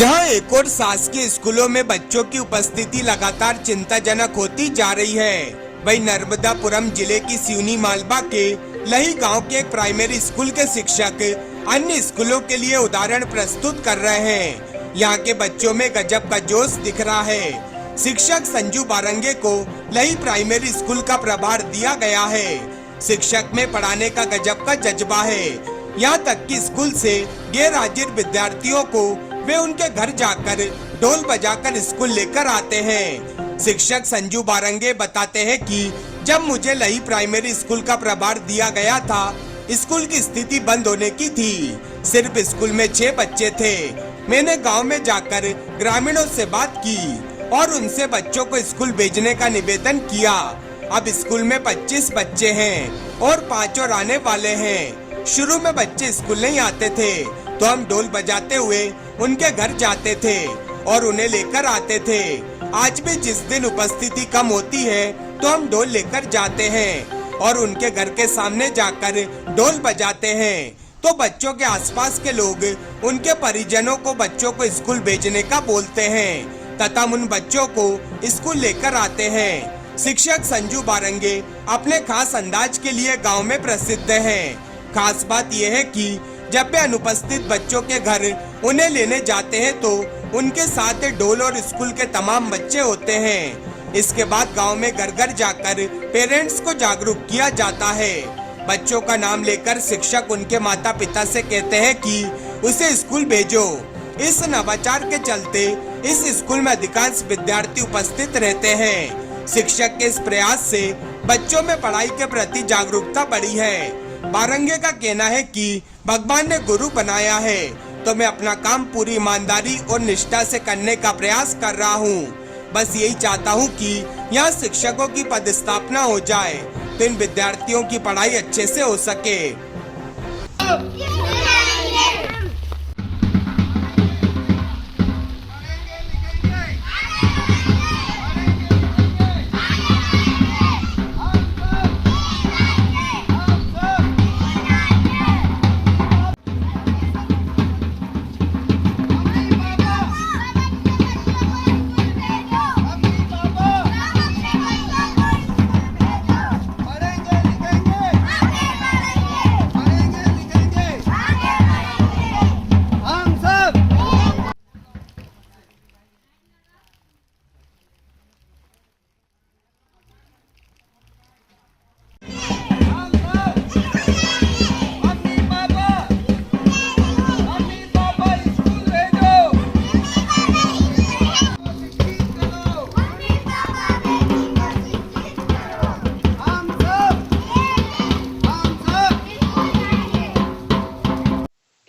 जहां एक और शासकीय स्कूलों में बच्चों की उपस्थिति लगातार चिंताजनक होती जा रही है, वहीं नर्मदापुरम जिले की सिवनी मालवा के लही गांव के एक प्राइमरी स्कूल के शिक्षक अन्य स्कूलों के लिए उदाहरण प्रस्तुत कर रहे हैं। यहां के बच्चों में गजब का जोश दिख रहा है। शिक्षक संजू बारंगे को लही प्राइमरी स्कूल का प्रभार दिया गया है। शिक्षक में पढ़ाने का गजब का जज्बा है। यहाँ तक कि स्कूल से गैर हाजिर विद्यार्थियों को वे उनके घर जाकर ढोल बजाकर स्कूल लेकर आते हैं। शिक्षक संजू बारंगे बताते हैं कि जब मुझे लही प्राइमरी स्कूल का प्रभार दिया गया था, स्कूल की स्थिति बंद होने की थी। सिर्फ स्कूल में 6 बच्चे थे। मैंने गांव में जाकर ग्रामीणों से बात की और उनसे बच्चों को स्कूल भेजने का निवेदन किया। अब स्कूल में 25 बच्चे हैं और 5 और आने वाले हैं। शुरू में बच्चे स्कूल नहीं आते थे तो हम ढोल बजाते हुए उनके घर जाते थे और उन्हें लेकर आते थे। आज भी जिस दिन उपस्थिति कम होती है तो हम ढोल लेकर जाते हैं और उनके घर के सामने जाकर ढोल बजाते हैं। तो बच्चों के आसपास के लोग उनके परिजनों को बच्चों को स्कूल भेजने का बोलते हैं तथा उन बच्चों को स्कूल लेकर आते हैं। शिक्षक संजू बारंगे अपने खास अंदाज के लिए गांव में प्रसिद्ध हैं। खास बात यह है कि जब भी अनुपस्थित बच्चों के घर उन्हें लेने जाते हैं तो उनके साथ ढोल और स्कूल के तमाम बच्चे होते हैं। इसके बाद गांव में घर घर जाकर पेरेंट्स को जागरूक किया जाता है। बच्चों का नाम लेकर शिक्षक उनके माता पिता से कहते हैं कि उसे स्कूल भेजो। इस नवाचार के चलते इस स्कूल में अधिकांश विद्यार्थी उपस्थित रहते हैं। शिक्षक के इस प्रयास से बच्चों में पढ़ाई के प्रति जागरूकता बढ़ी है। बारंगे का कहना है कि भगवान ने गुरु बनाया है तो मैं अपना काम पूरी ईमानदारी और निष्ठा से करने का प्रयास कर रहा हूँ। बस यही चाहता हूँ कि यहाँ शिक्षकों की पदस्थापना हो जाए तो इन विद्यार्थियों की पढ़ाई अच्छे से हो सके।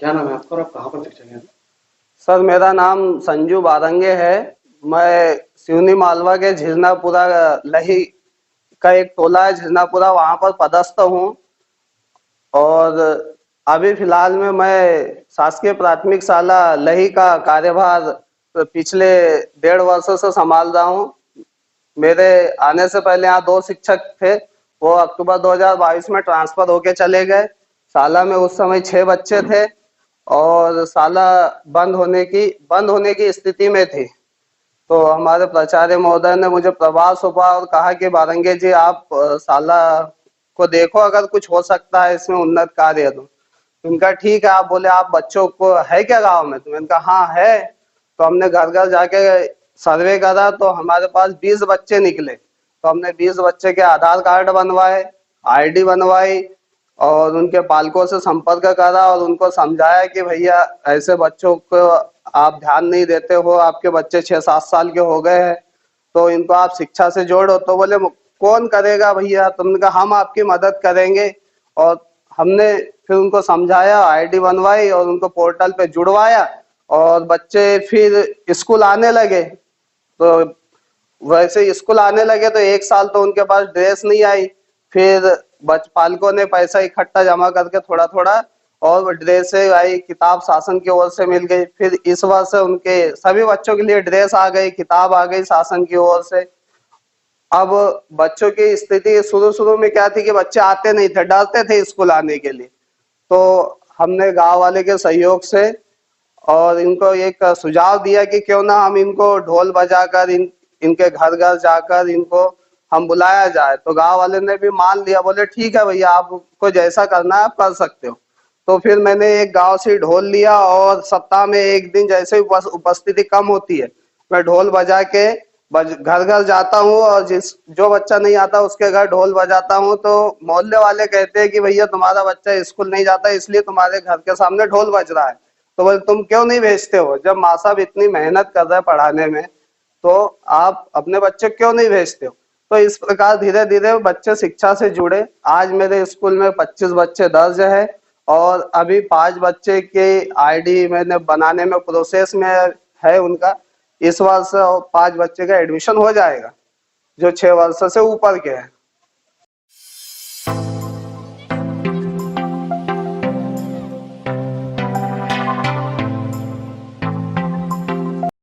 क्या नाम है आपका और आप कहाँ पर शिक्षक हैं? सर मेरा नाम संजू बारंगे है। मैं सिवनी मालवा के झिरनापुरा लही का एक टोला है झिरनापुरा, वहां पर पदस्थ हूँ और अभी फिलहाल में मैं शासकीय प्राथमिक शाला लही का कार्यभार पिछले 1.5 वर्षों से संभाल रहा हूँ। मेरे आने से पहले यहाँ 2 शिक्षक थे, वो अक्टूबर 2022 में ट्रांसफर होके चले गए। शाला में उस समय 6 बच्चे थे और शाला बंद होने की स्थिति में थी। तो हमारे प्राचार्य महोदय ने मुझे प्रभार सौंपा और कहा कि बारंगे जी आप शाला को देखो, अगर कुछ हो सकता है इसमें उन्नत कार्य। तो उनका ठीक है। आप बोले आप बच्चों को है क्या गांव में? तो मैंने कहा हाँ है। तो हमने घर घर जाके सर्वे करा तो हमारे पास 20 बच्चे निकले। तो हमने 20 बच्चे के आधार कार्ड बनवाए, ID बनवाई और उनके पालकों से संपर्क करा और उनको समझाया कि भैया ऐसे बच्चों को आप ध्यान नहीं देते हो, आपके बच्चे 6-7 साल के हो गए हैं तो इनको आप शिक्षा से जोड़ो। तो बोले कौन करेगा भैया? तुमने कहा हम आपकी मदद करेंगे। और हमने फिर उनको समझाया, ID बनवाई और उनको पोर्टल पे जुड़वाया और बच्चे फिर स्कूल आने लगे। तो वैसे स्कूल आने लगे तो 1 साल तो उनके पास ड्रेस नहीं आई। फिर पालकों ने पैसा इकट्ठा जमा करके थोड़ा थोड़ा और ड्रेस आई, किताब शासन की ओर से मिल गई। फिर इस वर्ष उनके सभी बच्चों के लिए ड्रेस आ गई, किताब आ गई शासन की ओर से। अब बच्चों की स्थिति शुरू में क्या थी कि बच्चे आते नहीं थे, डरते थे स्कूल आने के लिए। तो हमने गांव वाले के सहयोग से और इनको एक सुझाव दिया कि क्यों ना हम इनको ढोल बजाकर इनके घर घर जाकर इनको हम बुलाया जाए। तो गांव वाले ने भी मान लिया, बोले ठीक है भैया, आपको जैसा करना है आप कर सकते हो। तो फिर मैंने एक गांव से ढोल लिया और सप्ताह में एक दिन जैसे उपस्थिति कम होती है, मैं ढोल बजा के घर घर जाता हूँ और जो बच्चा नहीं आता उसके घर ढोल बजाता हूँ। तो मोहल्ले वाले कहते हैं कि भैया तुम्हारा बच्चा स्कूल नहीं जाता इसलिए तुम्हारे घर के सामने ढोल बज रहा है। तो बोले तुम क्यों नहीं भेजते हो, जब माँ साहब इतनी मेहनत कर रहे हैं पढ़ाने में तो आप अपने बच्चे क्यों नहीं भेजते हो। तो इस प्रकार धीरे धीरे बच्चे शिक्षा से जुड़े। आज मेरे स्कूल में 25 बच्चे दर्ज है और अभी 5 बच्चे के आईडी मैंने बनाने में प्रोसेस में है उनका। इस वर्ष 5 बच्चे का एडमिशन हो जाएगा जो 6 वर्ष से ऊपर के हैं।